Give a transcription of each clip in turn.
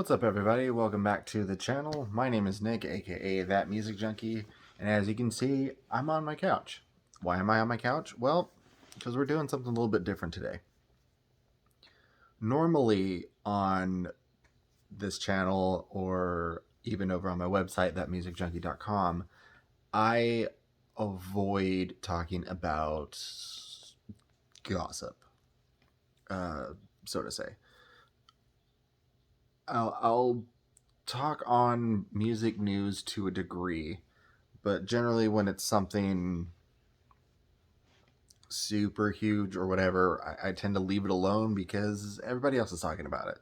What's up, everybody? Welcome back to the channel. My name is Nick, aka That Music Junkie, and as you can see, I'm on my couch. Why am I on my couch? Well, because we're doing something a little bit different today. Normally on this channel, or even over on my website, thatmusicjunkie.com, I avoid talking about gossip, so to say. I'll talk on music news to a degree, but generally when it's something super huge or whatever, I tend to leave it alone because everybody else is talking about it.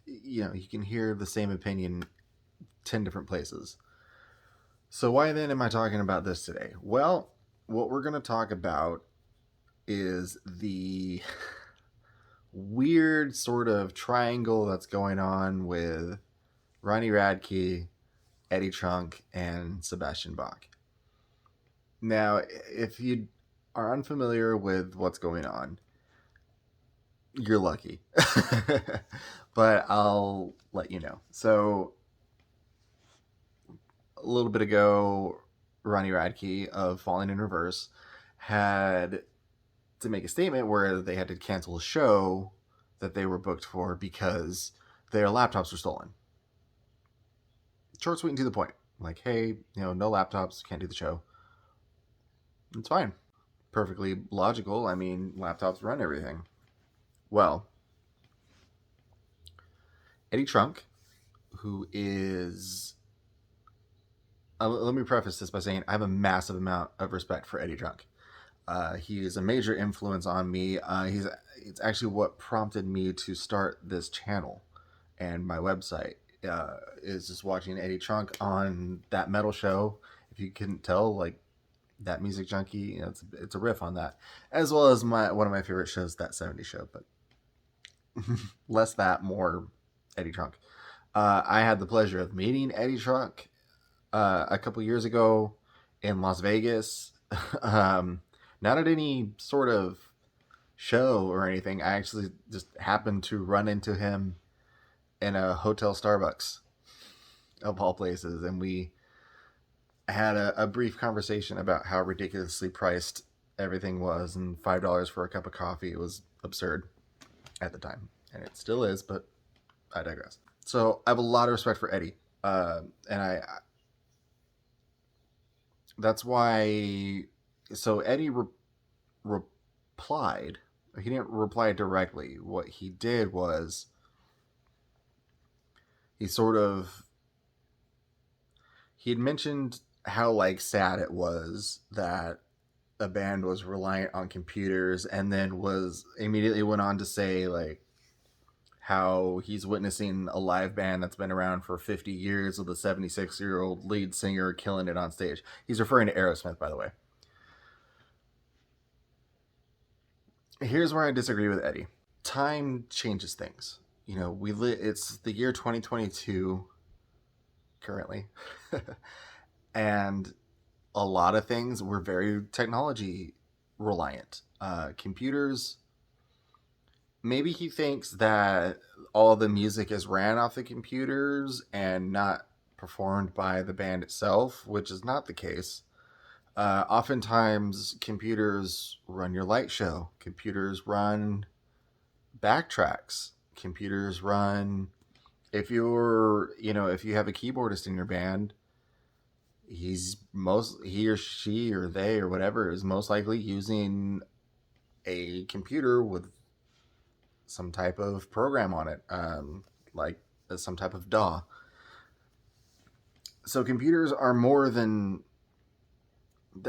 You can hear the same opinion 10 different places. So why then am I talking about this today? Well, what we're going to talk about is the weird sort of triangle that's going on with Ronnie Radke, Eddie Trunk, and Sebastian Bach. Now, if you are unfamiliar with what's going on, you're lucky. But I'll let you know. So, a little bit ago, Ronnie Radke of Falling in Reverse had to make a statement where they had to cancel a show that they were booked for because their laptops were stolen. Short, sweet, and to the point. Like, hey, no laptops, can't do the show. It's fine. Perfectly logical. I mean, laptops run everything. Well, Eddie Trunk, who is... let me preface this by saying I have a massive amount of respect for Eddie Trunk. He is a major influence on me. It's actually what prompted me to start this channel and my website. Is just watching Eddie Trunk on That Metal Show. If you couldn't tell, like, That Music Junkie, it's a riff on that, as well as one of my favorite shows, That 70s Show, but less that, more Eddie Trunk. I had the pleasure of meeting Eddie Trunk a couple years ago in Las Vegas. Not at any sort of show or anything. I actually just happened to run into him in a hotel Starbucks, of all places, and we had a brief conversation about how ridiculously priced everything was, and $5 for a cup of coffee was absurd at the time, and it still is, but I digress. So I have a lot of respect for Eddie, and I that's why. So Eddie replied. He didn't reply directly. What he did was he had mentioned how, like, sad it was that a band was reliant on computers, and then was immediately went on to say, like, how he's witnessing a live band that's been around for 50 years with a 76-year-old lead singer killing it on stage. He's referring to Aerosmith, by the way. Here's where I disagree with Eddie. Time changes things. It's the year 2022 currently. And a lot of things were very technology reliant. Computers. Maybe he thinks that all the music is ran off the computers and not performed by the band itself, which is not the case. Oftentimes, computers run your light show. Computers run backtracks. Computers run... if you have a keyboardist in your band, he or she or they or whatever is most likely using a computer with some type of program on it, like some type of DAW. So computers are more than...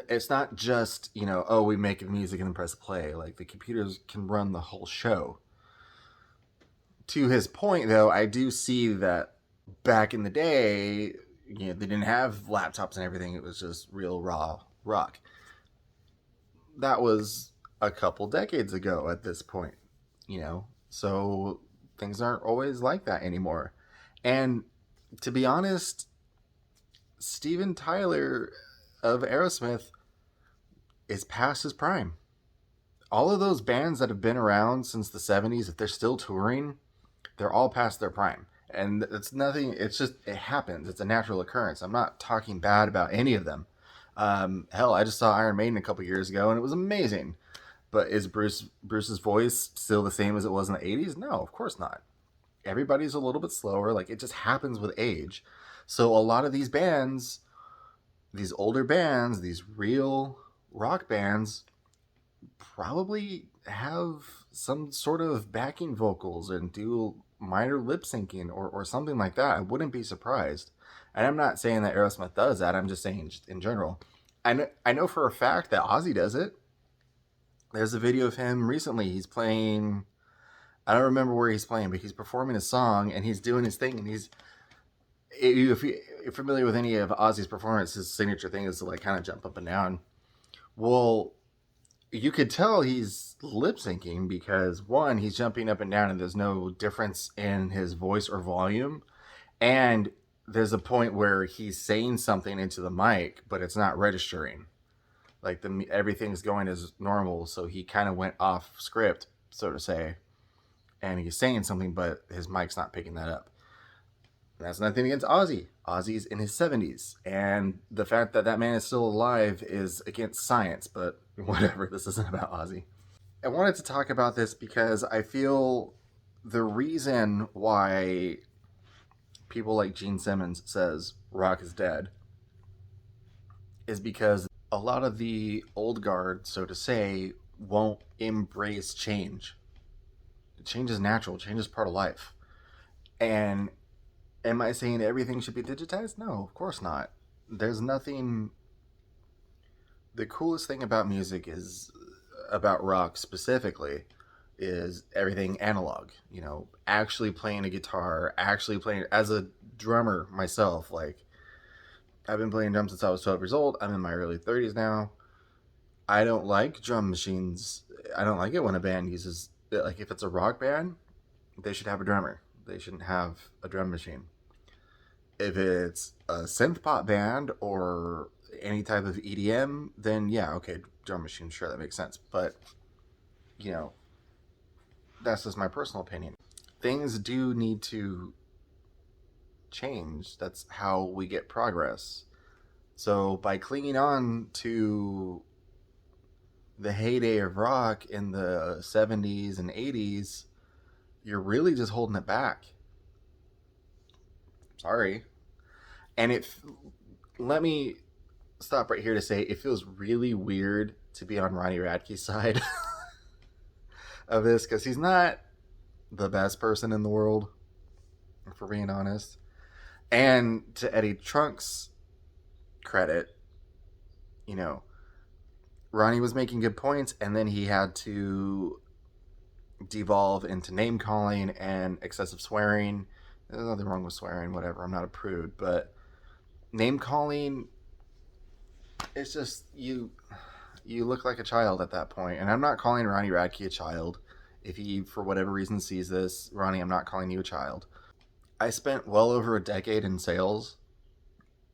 it's not just, we make music and then press play. Like, the computers can run the whole show. To his point, though, I do see that back in the day, they didn't have laptops and everything. It was just real raw rock. That was a couple decades ago at this point, so things aren't always like that anymore. And to be honest, Steven Tyler of Aerosmith is past his prime. All of those bands that have been around since the 70s, if they're still touring, They're all past their prime. And it's nothing, it's just, it happens. It's a natural occurrence. I'm not talking bad about any of them. Hell, I just saw Iron Maiden a couple years ago and it was amazing. But is Bruce's voice still the same as it was in the 80s? No, of course not. Everybody's a little bit slower. Like, it just happens with age. So a lot of these bands, these older bands, these real rock bands, probably have some sort of backing vocals and do minor lip syncing or something like that. I wouldn't be surprised. And I'm not saying that Aerosmith does that. I'm just saying just in general. I know for a fact that Ozzy does it. There's a video of him recently. He's playing. I don't remember where he's playing, but he's performing a song and he's doing his thing. And he's, if you're familiar with any of Ozzy's performance, his signature thing is to like kind of jump up and down. Well, you could tell he's lip syncing because one, he's jumping up and down and there's no difference in his voice or volume. And there's a point where he's saying something into the mic, but it's not registering. Like everything's going as normal. So he kind of went off script, so to say. And he's saying something, but his mic's not picking that up. And that's nothing against Ozzy. Ozzy's in his 70s. And the fact that that man is still alive is against science, but whatever. This isn't about Ozzy. I wanted to talk about this because I feel the reason why people like Gene Simmons says rock is dead is because a lot of the old guard, so to say, won't embrace change. Change is natural. Change is part of life. And am I saying everything should be digitized? No, of course not. There's nothing. The coolest thing about music is, about rock specifically, is everything analog. You know, actually playing a guitar, actually playing as a drummer myself. Like, I've been playing drums since I was 12 years old. I'm in my early 30s now. I don't like drum machines. I don't like it when a band uses, like, if it's a rock band, they should have a drummer. They shouldn't have a drum machine. If it's a synth pop band or any type of EDM, then yeah, okay, drum machine, sure, that makes sense. But, you know, that's just my personal opinion. Things do need to change. That's how we get progress. So by clinging on to the heyday of rock in the 70s and 80s, you're really just holding it back. Sorry. And let me stop right here to say it feels really weird to be on Ronnie Radke's side of this because he's not the best person in the world, for being honest. And to Eddie Trunk's credit, you know, Ronnie was making good points, and then he had to devolve into name calling and excessive swearing. There's nothing wrong with swearing, whatever. I'm not a prude, but name calling, it's just you look like a child at that point. And I'm not calling Ronnie Radke a child. If he, for whatever reason, sees this, Ronnie, I'm not calling you a child. I spent well over a decade in sales,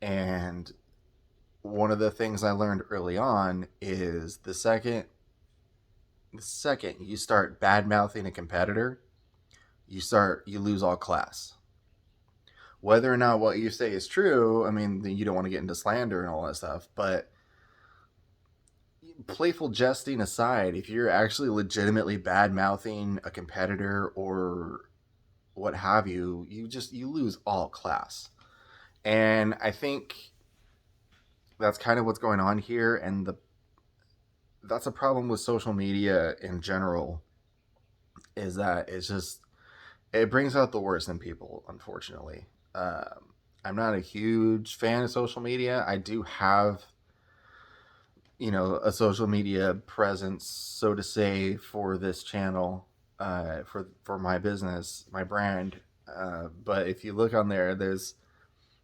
and one of the things I learned early on is the second you start bad mouthing a competitor, you lose all class. Whether or not what you say is true, I mean, you don't want to get into slander and all that stuff, but playful jesting aside, if you're actually legitimately bad mouthing a competitor or what have you, you lose all class. And I think that's kind of what's going on here, and that's a problem with social media in general, is that it brings out the worst in people, unfortunately. I'm not a huge fan of social media. I do have, a social media presence, so to say, for this channel, for my business, my brand. But if you look on there, there's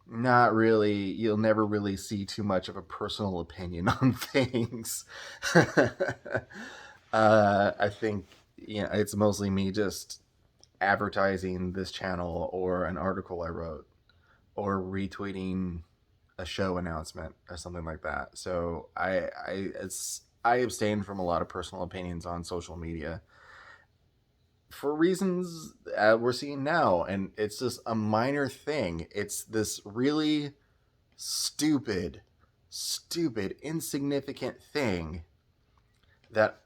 not really, you'll never really see too much of a personal opinion on things. I think, it's mostly me just advertising this channel or an article I wrote or retweeting a show announcement or something like that. So I abstain from a lot of personal opinions on social media for reasons we're seeing now, and it's just a minor thing. It's this really stupid, insignificant thing that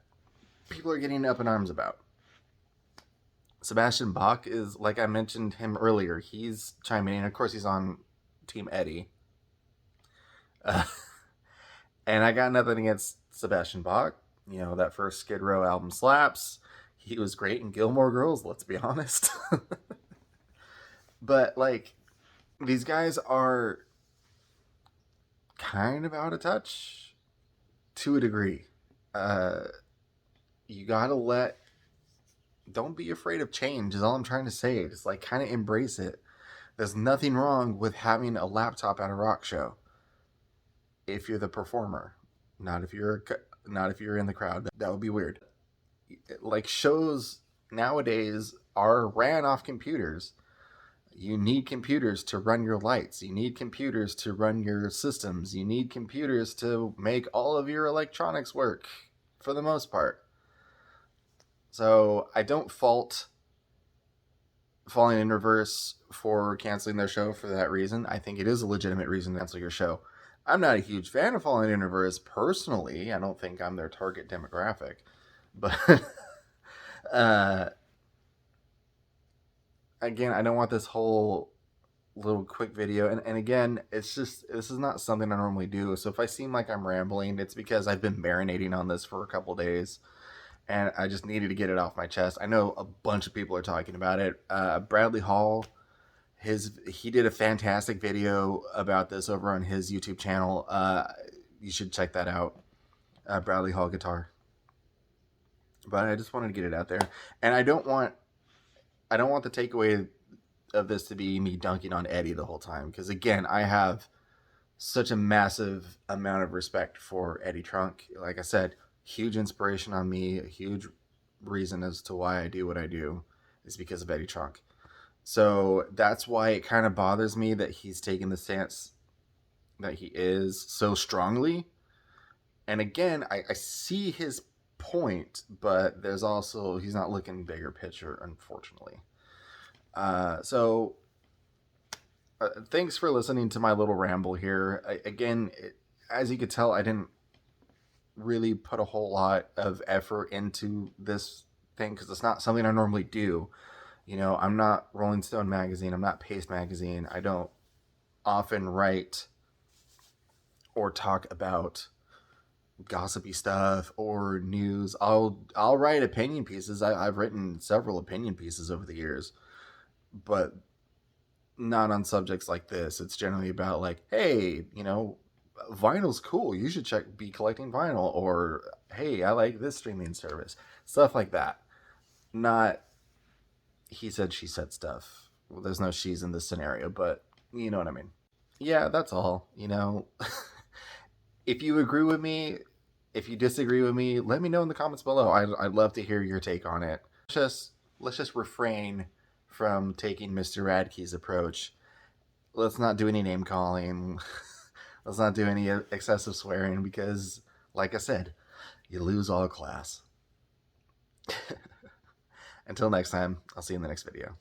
people are getting up in arms about. Sebastian Bach is, like I mentioned him earlier, he's chiming in. Of course, he's on Team Eddie. Uh, and I got nothing against Sebastian Bach. You know, that first Skid Row album slaps. He was great in Gilmore Girls, let's be honest. But, like, these guys are kind of out of touch to a degree. You gotta don't be afraid of change, is all I'm trying to say. Just, like, kind of embrace it. There's nothing wrong with having a laptop at a rock show if you're the performer, not if you're in the crowd. That would be weird. Like, shows nowadays are ran off computers. You need computers to run your lights. You need computers to run your systems. You need computers to make all of your electronics work, for the most part. So I don't fault Falling in Reverse for canceling their show for that reason. I think it is a legitimate reason to cancel your show. I'm not a huge fan of Falling in Reverse personally. I don't think I'm their target demographic. But again, I don't want this whole little quick video. And again, it's just, this is not something I normally do. So if I seem like I'm rambling, it's because I've been marinating on this for a couple days. And I just needed to get it off my chest. I know a bunch of people are talking about it. Bradley Hall, he did a fantastic video about this over on his YouTube channel. You should check that out. Bradley Hall Guitar. But I just wanted to get it out there, and I don't want the takeaway of this to be me dunking on Eddie the whole time, because again, I have such a massive amount of respect for Eddie Trunk. Like I said, huge inspiration on me, a huge reason as to why I do what I do is because of Eddie Trunk. So that's why it kind of bothers me that he's taking the stance that he is so strongly. And again, I see his point, but there's also, he's not looking bigger picture, unfortunately. Thanks for listening to my little ramble here. As you could tell, I didn't really put a whole lot of effort into this thing because it's not something I normally do. You know, I'm not Rolling Stone magazine. I'm not Paste magazine. I don't often write or talk about gossipy stuff or news. I'll write opinion pieces. I've written several opinion pieces over the years, but not on subjects like this. It's generally about, like, hey, you know, vinyl's cool, you should be collecting vinyl, or hey, I like this streaming service, stuff like that. Not he said she said stuff. Well, there's no she's in this scenario, but you know what I mean. Yeah, that's all. You know, if you agree with me, if you disagree with me, let me know in the comments below. I'd love to hear your take on it. Let's just refrain from taking Mr. Radke's approach. Let's not do any name calling. Let's not do any excessive swearing because, like I said, you lose all class. Until next time, I'll see you in the next video.